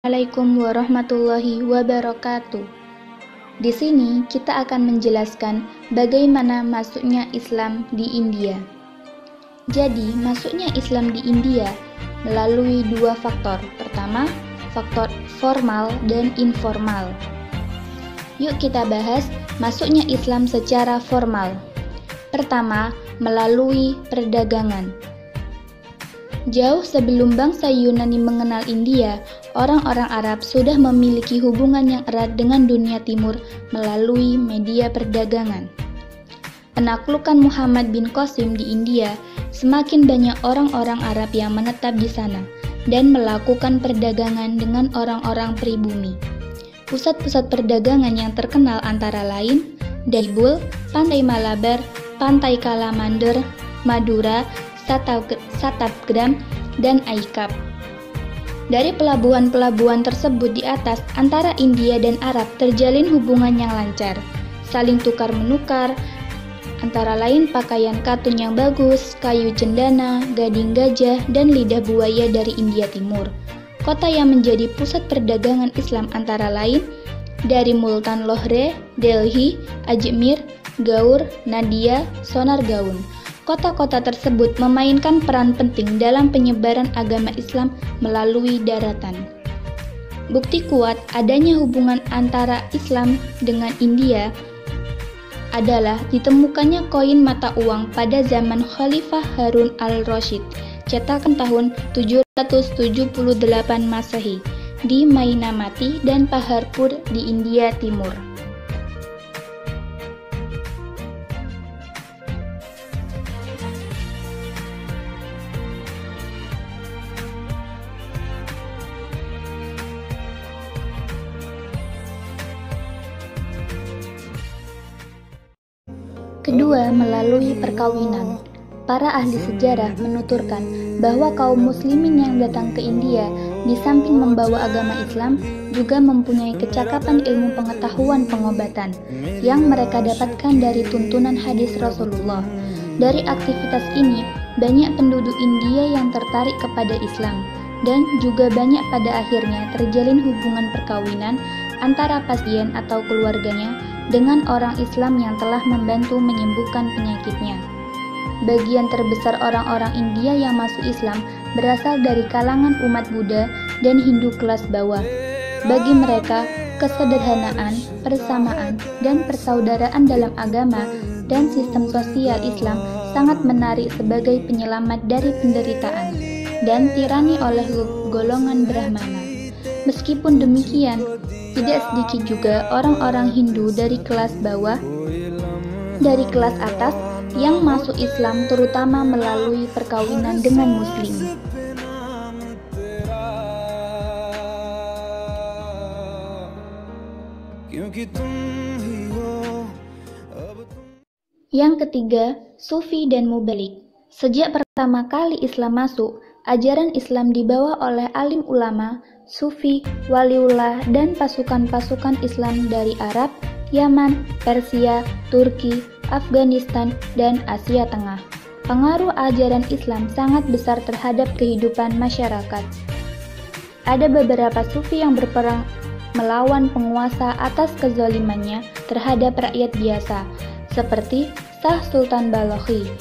Assalamualaikum warahmatullahi wabarakatuh. Di sini kita akan menjelaskan bagaimana masuknya Islam di India. Jadi, masuknya Islam di India melalui dua faktor. Pertama, faktor formal dan informal. Yuk kita bahas masuknya Islam secara formal. Pertama, melalui perdagangan. Jauh sebelum bangsa Yunani mengenal India, orang-orang Arab sudah memiliki hubungan yang erat dengan dunia timur melalui media perdagangan. Penaklukan Muhammad bin Qasim di India, semakin banyak orang-orang Arab yang menetap di sana dan melakukan perdagangan dengan orang-orang pribumi. Pusat-pusat perdagangan yang terkenal antara lain Daibul, Pantai Malabar, Pantai Kalamander, Madura, Satapgram, dan Aikap. Dari pelabuhan-pelabuhan tersebut di atas, antara India dan Arab terjalin hubungan yang lancar, saling tukar-menukar, antara lain pakaian katun yang bagus, kayu cendana, gading gajah, dan lidah buaya dari India Timur. Kota yang menjadi pusat perdagangan Islam antara lain dari Multan Lohre, Delhi, Ajmer, Gaur, Nadia, Sonargaon. Kota-kota tersebut memainkan peran penting dalam penyebaran agama Islam melalui daratan. Bukti kuat adanya hubungan antara Islam dengan India adalah ditemukannya koin mata uang pada zaman Khalifah Harun al-Rasyid, cetakan tahun 778 Masehi, di Mainamati dan Paharpur di India Timur. Kedua, melalui perkawinan. Para ahli sejarah menuturkan bahwa kaum muslimin yang datang ke India di samping membawa agama Islam juga mempunyai kecakapan ilmu pengetahuan pengobatan yang mereka dapatkan dari tuntunan hadis Rasulullah. Dari aktivitas ini, banyak penduduk India yang tertarik kepada Islam dan juga banyak pada akhirnya terjalin hubungan perkawinan antara pasien atau keluarganya dengan orang Islam yang telah membantu menyembuhkan penyakitnya. Bagian terbesar orang-orang India yang masuk Islam berasal dari kalangan umat Buddha dan Hindu kelas bawah. Bagi mereka, kesederhanaan, persamaan, dan persaudaraan dalam agama dan sistem sosial Islam sangat menarik sebagai penyelamat dari penderitaan dan tirani oleh golongan Brahmana. Meskipun demikian, tidak sedikit juga orang-orang Hindu dari kelas bawah, dari kelas atas, yang masuk Islam terutama melalui perkawinan dengan Muslim. Yang ketiga, Sufi dan Mubalik. Sejak pertama kali Islam masuk, ajaran Islam dibawa oleh alim ulama, Sufi, waliullah, dan pasukan-pasukan Islam dari Arab, Yaman, Persia, Turki, Afghanistan, dan Asia Tengah. Pengaruh ajaran Islam sangat besar terhadap kehidupan masyarakat. Ada beberapa Sufi yang berperang melawan penguasa atas kezalimannya terhadap rakyat biasa, seperti Shah Sultan Balochi.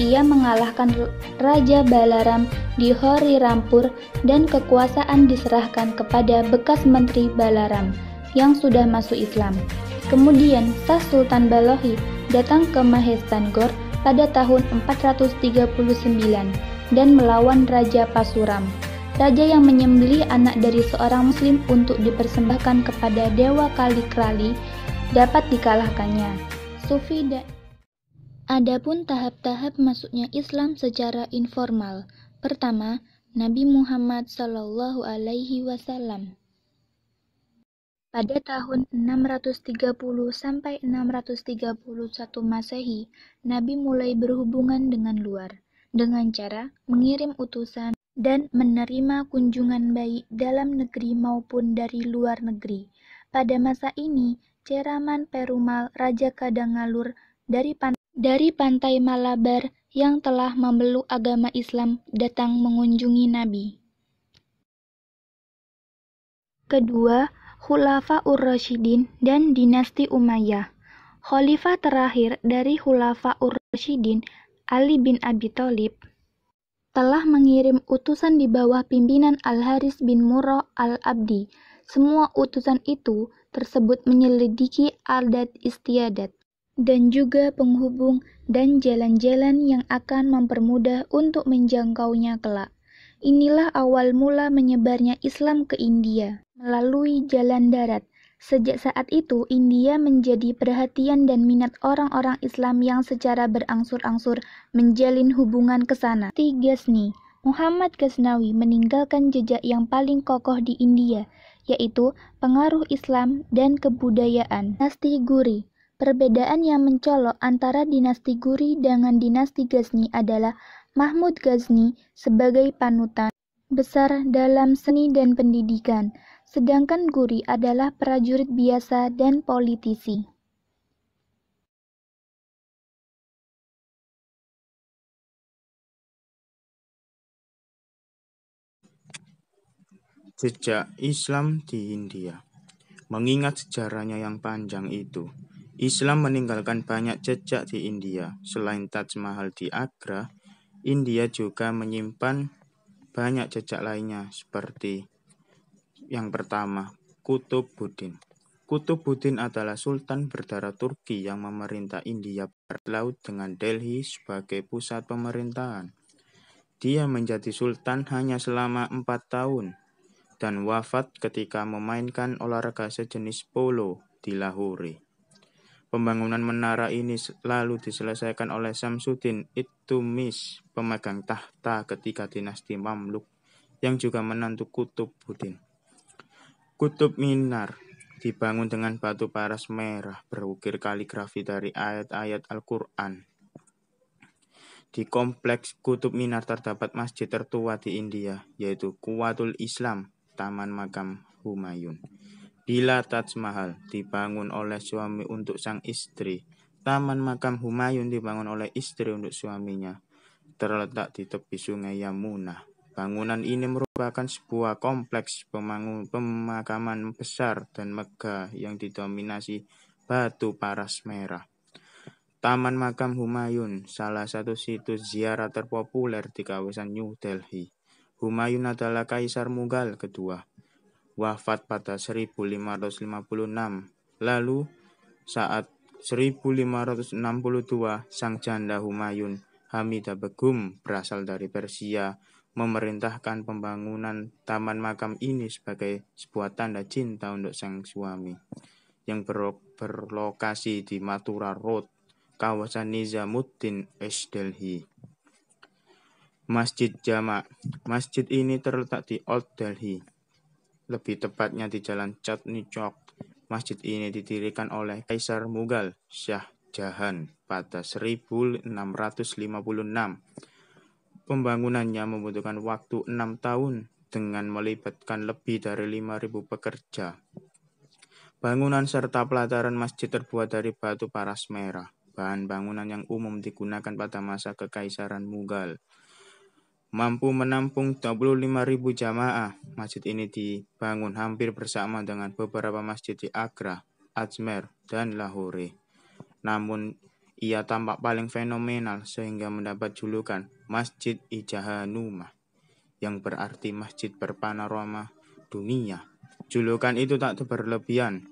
Ia mengalahkan Raja Balaram di Horirampur dan kekuasaan diserahkan kepada bekas menteri Balaram yang sudah masuk Islam. Kemudian Shah Sultan Balochi datang ke Mahestangor pada tahun 439 dan melawan Raja Pasuram, raja yang menyembelih anak dari seorang muslim untuk dipersembahkan kepada dewa Kali-Krali dapat dikalahkannya. Sufi dan Adapun tahap-tahap masuknya Islam secara informal. Pertama, Nabi Muhammad Shallallahu Alaihi Wasallam. Pada tahun 630 sampai 631 Masehi, Nabi mulai berhubungan dengan luar dengan cara mengirim utusan dan menerima kunjungan baik dalam negeri maupun dari luar negeri. Pada masa ini, Ceraman Perumal Raja Kadangalur dari pantai Malabar yang telah memeluk agama Islam datang mengunjungi Nabi. Kedua, Khulafaur Rasyidin dan dinasti Umayyah. Khalifah terakhir dari Khulafaur Rasyidin, Ali bin Abi Thalib, telah mengirim utusan di bawah pimpinan Al-Haris bin Murrah Al-Abdi. Semua utusan itu tersebut menyelidiki adat istiadat dan juga penghubung dan jalan-jalan yang akan mempermudah untuk menjangkaunya kelak. Inilah awal mula menyebarnya Islam ke India melalui jalan darat. Sejak saat itu, India menjadi perhatian dan minat orang-orang Islam yang secara berangsur-angsur menjalin hubungan ke sana. Ghazni. Muhammad Ghaznawi meninggalkan jejak yang paling kokoh di India, yaitu pengaruh Islam dan kebudayaan. Dinasti Ghuri. Perbedaan yang mencolok antara dinasti Ghuri dengan dinasti Ghazni adalah Mahmud Ghazni sebagai panutan besar dalam seni dan pendidikan, sedangkan Ghuri adalah prajurit biasa dan politisi. Jejak Islam di India. Mengingat sejarahnya yang panjang itu, Islam meninggalkan banyak jejak di India. Selain Taj Mahal di Agra, India juga menyimpan banyak jejak lainnya seperti yang pertama, Qutbuddin. Qutbuddin adalah sultan berdarah Turki yang memerintah India berlaut dengan Delhi sebagai pusat pemerintahan. Dia menjadi sultan hanya selama 4 tahun dan wafat ketika memainkan olahraga sejenis polo di Lahore. Pembangunan menara ini lalu diselesaikan oleh Samsuddin Iltutmish, pemegang tahta ketiga dinasti Mamluk, yang juga menantu Qutbuddin. Qutub Minar dibangun dengan batu paras merah berukir kaligrafi dari ayat-ayat Al-Quran. Di kompleks Qutub Minar terdapat masjid tertua di India, yaitu Quwatul Islam, Taman Makam Humayun. Bila Taj Mahal dibangun oleh suami untuk sang istri, Taman Makam Humayun dibangun oleh istri untuk suaminya, terletak di tepi sungai Yamuna. Bangunan ini merupakan sebuah kompleks pemakaman besar dan megah yang didominasi batu paras merah. Taman Makam Humayun, salah satu situs ziarah terpopuler di kawasan New Delhi. Humayun adalah kaisar Mughal kedua, wafat pada 1556. Lalu, saat 1562, sang janda Humayun, Hamidah Begum, berasal dari Persia, memerintahkan pembangunan taman makam ini sebagai sebuah tanda cinta untuk sang suami, yang berlokasi di Mathura Road, kawasan Nizamuddin, East Delhi. Masjid Jama'. Masjid ini terletak di Old Delhi, lebih tepatnya di Jalan Chandni Chowk. Masjid ini didirikan oleh Kaisar Mughal Shah Jahan pada 1656. Pembangunannya membutuhkan waktu 6 tahun dengan melibatkan lebih dari 5.000 pekerja. Bangunan serta pelataran masjid terbuat dari batu paras merah, bahan bangunan yang umum digunakan pada masa Kekaisaran Mughal. Mampu menampung 25.000 jamaah. Masjid ini dibangun hampir bersama dengan beberapa masjid di Agra, Ajmer, dan Lahore. Namun, ia tampak paling fenomenal sehingga mendapat julukan Masjid Ijahanumah, yang berarti masjid berpanorama dunia. Julukan itu tak berlebihan.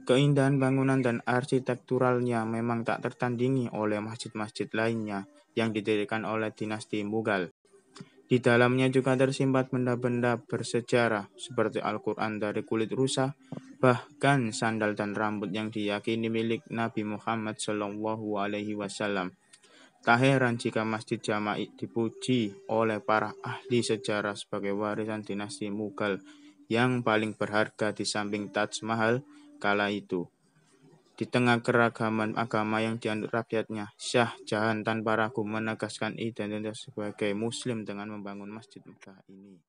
Keindahan bangunan dan arsitekturalnya memang tak tertandingi oleh masjid-masjid lainnya yang didirikan oleh dinasti Mughal. Di dalamnya juga tersimpan benda-benda bersejarah seperti Al-Quran dari kulit rusa, bahkan sandal dan rambut yang diyakini milik Nabi Muhammad SAW. Tak heran jika Masjid Jama' dipuji oleh para ahli sejarah sebagai warisan dinasti Mughal yang paling berharga di samping Taj Mahal kala itu. Di tengah keragaman agama yang dianut rakyatnya, Shah Jahan tanpa ragu menegaskan identitas sebagai Muslim dengan membangun masjid megah ini.